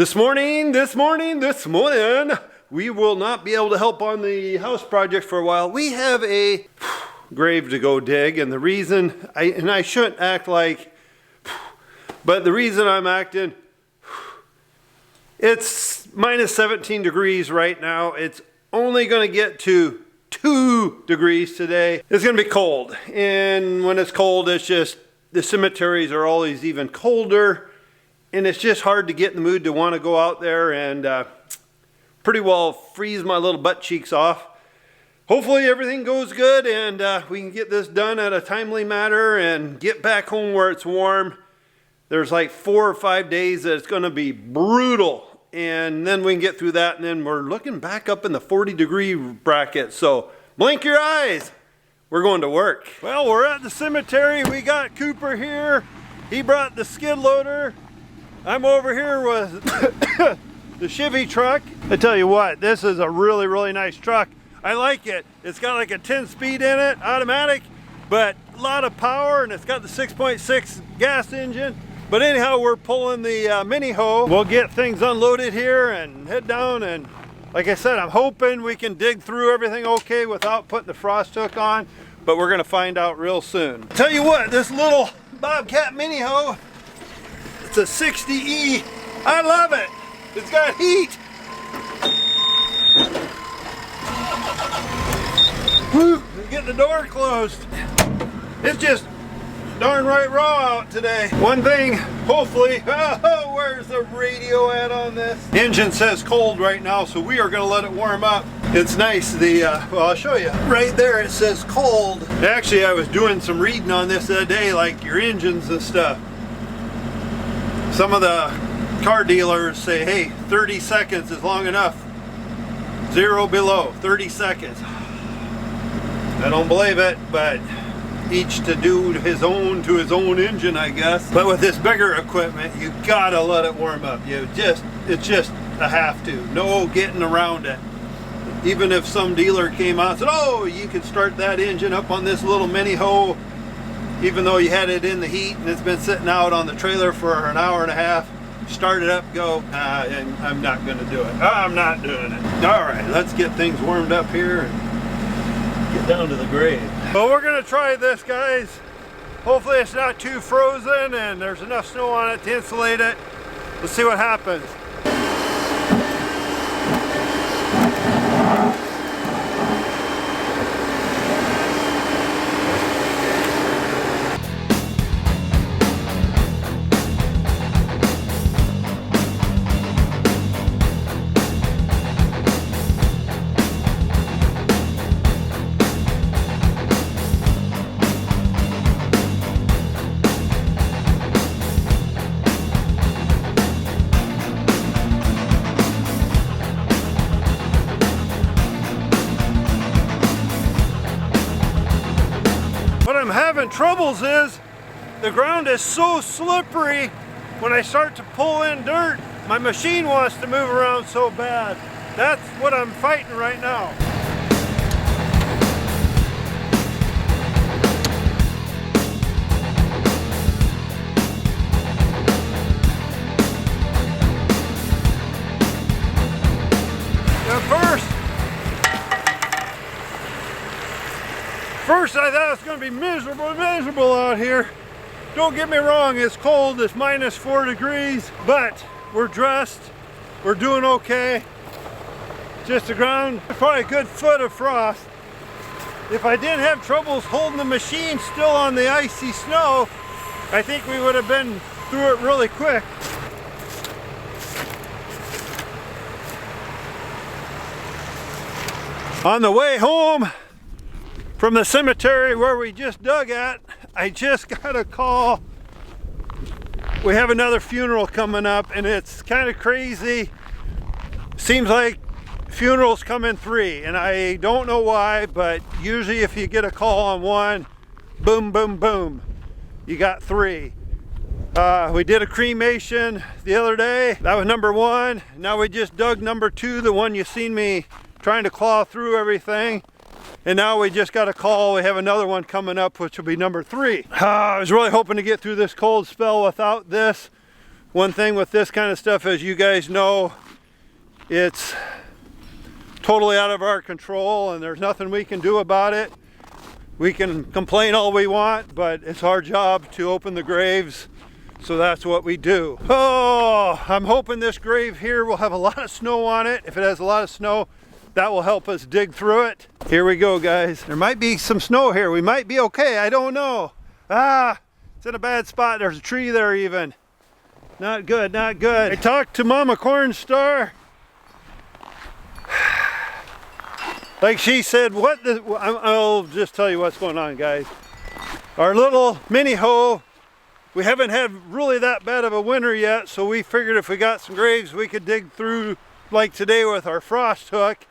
This morning, we will not be able to help on the house project for a while. We have a grave to go dig, and the reason, I shouldn't act like, but the reason I'm acting, it's minus 17 degrees right now. It's only going to get to 2 degrees today. It's going to be cold, and when it's cold, it's just, the cemeteries are always even colder. And it's just hard to get in the mood to want to go out there and pretty well freeze my little butt cheeks off. Hopefully everything goes good and we can get this done at a timely manner and get back home where it's warm. There's like 4 or 5 days that it's going to be brutal. And then we can get through that, and then we're looking back up in the 40-degree bracket. So blink your eyes. We're going to work. Well, we're at the cemetery. We got Cooper here. He brought the skid loader. I'm over here with the Chevy truck. I tell you what, this is a really, really nice truck. I like it. It's got like a 10-speed in it, automatic, but a lot of power, and it's got the 6.6 gas engine. But anyhow, we're pulling the mini hoe. We'll get things unloaded here and head down, and like I said, I'm hoping we can dig through everything okay without putting the frost hook on, but we're gonna find out real soon. Tell you what, this little Bobcat mini hoe, it's a 60E. I love it. It's got heat. Whew, get the door closed. It's just darn right raw out today. One thing, hopefully, oh, where's the radio at on this? Engine says cold right now, so we are gonna let it warm up. It's nice, well, I'll show you. Right there it says cold. Actually, I was doing some reading on this the other day, like your engines and stuff. Some of the car dealers say, hey, 30 seconds is long enough. 0 below, 30 seconds. I don't believe it, but each to do his own to his own engine, I guess. But with this bigger equipment, you gotta let it warm up. It's just a have to. No getting around it. Even if some dealer came out and said, oh, you can start that engine up on this little mini hoe, even though you had it in the heat and it's been sitting out on the trailer for an hour and a half, start it up, go, and I'm not gonna do it. I'm not doing it. All right, let's get things warmed up here and get down to the grave. Well, we're gonna try this, guys. Hopefully it's not too frozen and there's enough snow on it to insulate it. Let's see what happens. What I'm having troubles is the ground is so slippery. When I start to pull in dirt, my machine wants to move around so bad. That's what I'm fighting right now. First I thought it was going to be miserable out here. Don't get me wrong, it's cold, it's minus 4 degrees, but we're dressed, we're doing okay. Just the ground, probably a good foot of frost. If I didn't have troubles holding the machine still on the icy snow, I think we would have been through it really quick. On the way home from the cemetery where we just dug at, I just got a call. We have another funeral coming up, and it's kind of crazy. Seems like funerals come in 3, and I don't know why, but usually if you get a call on one, boom, boom, boom, you got 3. We did a cremation the other day. That was number 1. Now we just dug number 2, the one you seen me trying to claw through everything. And now we just got a call. We have another one coming up, which will be number 3. I was really hoping to get through this cold spell without this, One thing with this kind of stuff, as you guys know, it's totally out of our control and there's nothing we can do about it. We can complain all we want, but it's our job to open the graves, so that's what we do. Oh, I'm hoping this grave here will have a lot of snow on it. If it has a lot of snow, that will help us dig through it. Here we go, guys. There might be some snow here. We might be okay, I don't know. It's in a bad spot. There's a tree there even. Not good, not good. I talked to Mama Cornstar. Like she said, I'll just tell you what's going on, guys. Our little mini hoe, we haven't had really that bad of a winter yet, so we figured if we got some graves, we could dig through like today with our frost hook.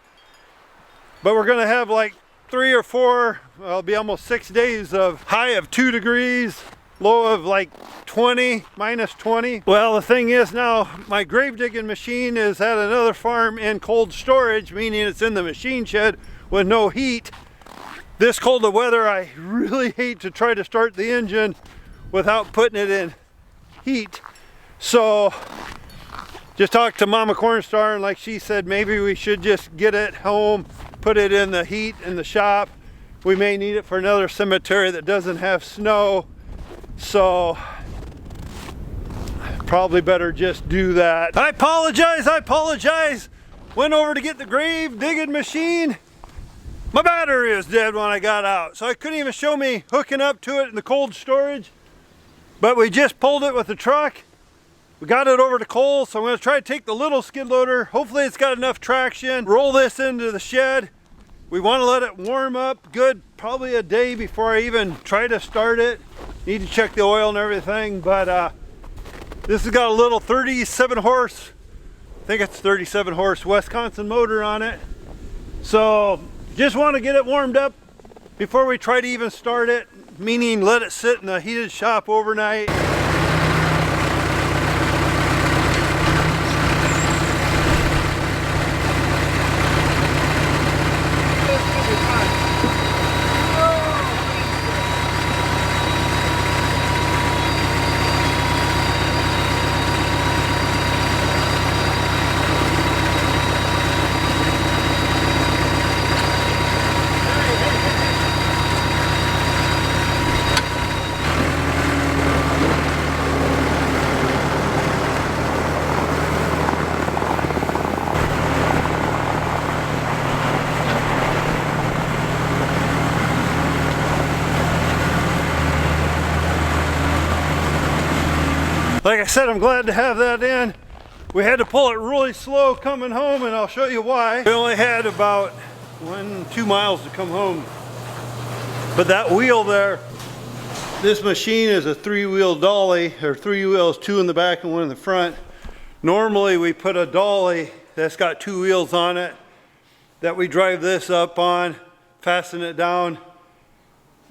But we're gonna have like 3 or 4, well, it'll be almost 6 days of high of 2 degrees, low of like 20, minus 20. Well, the thing is now, my grave digging machine is at another farm in cold storage, meaning it's in the machine shed with no heat. This cold of weather, I really hate to try to start the engine without putting it in heat. So, just talked to Mama Cornstar, and like she said, maybe we should just get it home, put it in the heat in the shop. We may need it for another cemetery that doesn't have snow. So probably better just do that. I apologize. Went over to get the grave digging machine. My battery was dead when I got out, so I couldn't even show me hooking up to it in the cold storage. But we just pulled it with the truck. We got it over to coal, so I'm going to try to take the little skid loader. Hopefully it's got enough traction. Roll this into the shed. We want to let it warm up good, probably a day before I even try to start it. Need to check the oil and everything, but this has got a little 37 horse, I think it's 37 horse Wisconsin motor on it. So just want to get it warmed up before we try to even start it, meaning let it sit in the heated shop overnight. Like I said, I'm glad to have that in. We had to pull it really slow coming home, and I'll show you why. We only had about 1-2 miles to come home. But that wheel there, this machine is a 3-wheel dolly, or 3 wheels, 2 in the back and 1 in the front. Normally we put a dolly that's got 2 wheels on it that we drive this up on, fasten it down.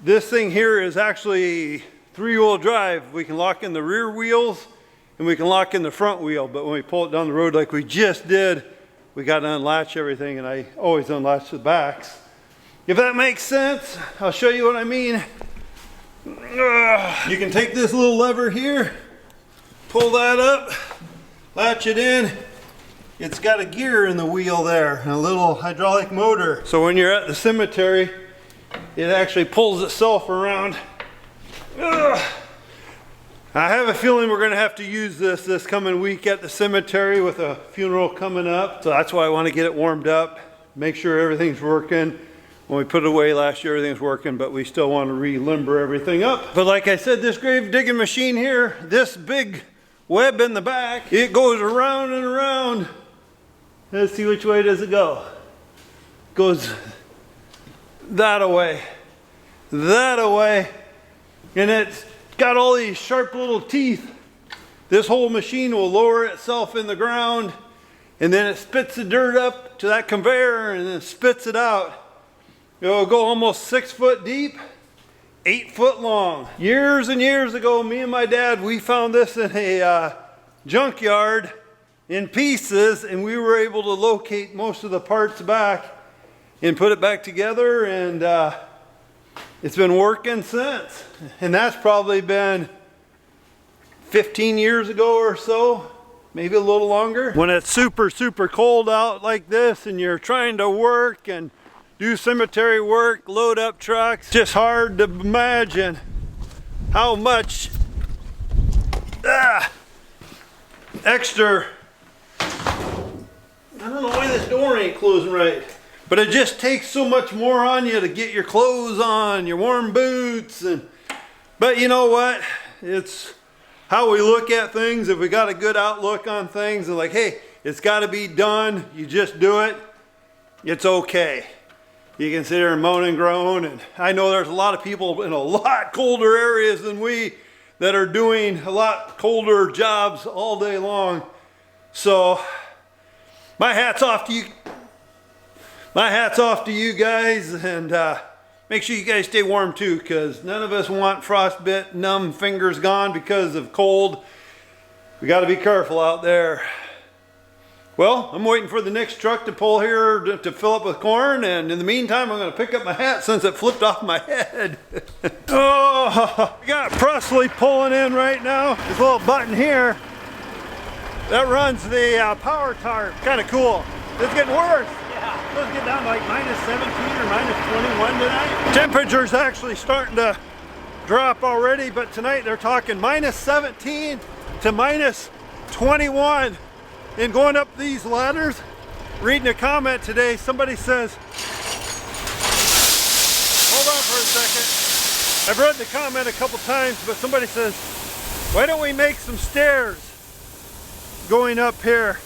This thing here is actually 3-wheel drive. We can lock in the rear wheels and we can lock in the front wheel, but when we pull it down the road like we just did, we got to unlatch everything, and I always unlatch the backs. If that makes sense, I'll show you what I mean. You can take this little lever here, pull that up, latch it in. It's got a gear in the wheel there and a little hydraulic motor. So when you're at the cemetery, it actually pulls itself around. I have a feeling we're going to have to use this coming week at the cemetery with a funeral coming up. So that's why I want to get it warmed up, make sure everything's working. When we put it away last year, everything's working, but we still want to re-limber everything up. But like I said, this grave digging machine here, this big web in the back, it goes around and around. Let's see, which way does it go? It goes that away, and it's got all these sharp little teeth. This whole machine will lower itself in the ground, and then it spits the dirt up to that conveyor and then spits it out. It'll go almost 6 foot deep, 8 foot long. Years and years ago, me and my dad, we found this in a junkyard in pieces, and we were able to locate most of the parts back and put it back together, and it's been working since. And that's probably been 15 years ago or so, maybe a little longer. When it's super, super cold out like this and you're trying to work and do cemetery work, load up trucks, it's just hard to imagine how much extra, I don't know why this door ain't closing right, but it just takes so much more on you to get your clothes on, your warm boots, but you know what? It's how we look at things. If we got a good outlook on things and like, hey, it's got to be done, you just do it, it's okay. You can sit there and moan and groan, and I know there's a lot of people in a lot colder areas than we that are doing a lot colder jobs all day long. So my hat's off to you. My hat's off to you guys, and make sure you guys stay warm too, because none of us want frostbite, numb fingers gone because of cold. We got to be careful out there. Well, I'm waiting for the next truck to pull here to fill up with corn, and in the meantime, I'm going to pick up my hat since it flipped off my head. Oh, we got Presley pulling in right now. This little button here that runs the power tarp. Kind of cool. It's getting worse. Let's get down to like -17 or -21 tonight. Temperature's actually starting to drop already, but tonight they're talking -17 to -21. And going up these ladders, reading a comment today, somebody says, hold on for a second. I've read the comment a couple times, but somebody says, why don't we make some stairs going up here?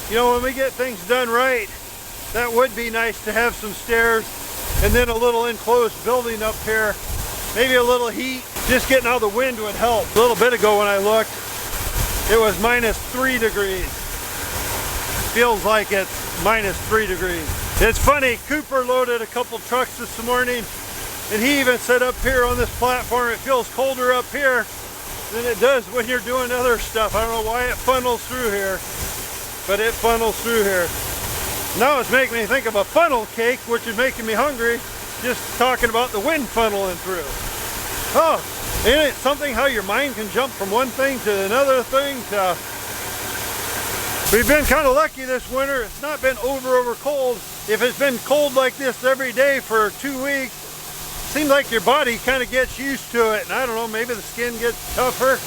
You know, when we get things done right, that would be nice to have some stairs and then a little enclosed building up here. Maybe a little heat. Just getting out of the wind would help. A little bit ago when I looked, it was -3 degrees. Feels like it's -3 degrees. It's funny, Cooper loaded a couple trucks this morning, and he even said up here on this platform, it feels colder up here than it does when you're doing other stuff. I don't know why it funnels through here, but it funnels through here. Now it's making me think of a funnel cake, which is making me hungry, just talking about the wind funneling through. Oh, isn't it something how your mind can jump from one thing to another thing? We've been kind of lucky this winter. It's not been over cold. If it's been cold like this every day for 2 weeks, it seems like your body kind of gets used to it. And I don't know, maybe the skin gets tougher.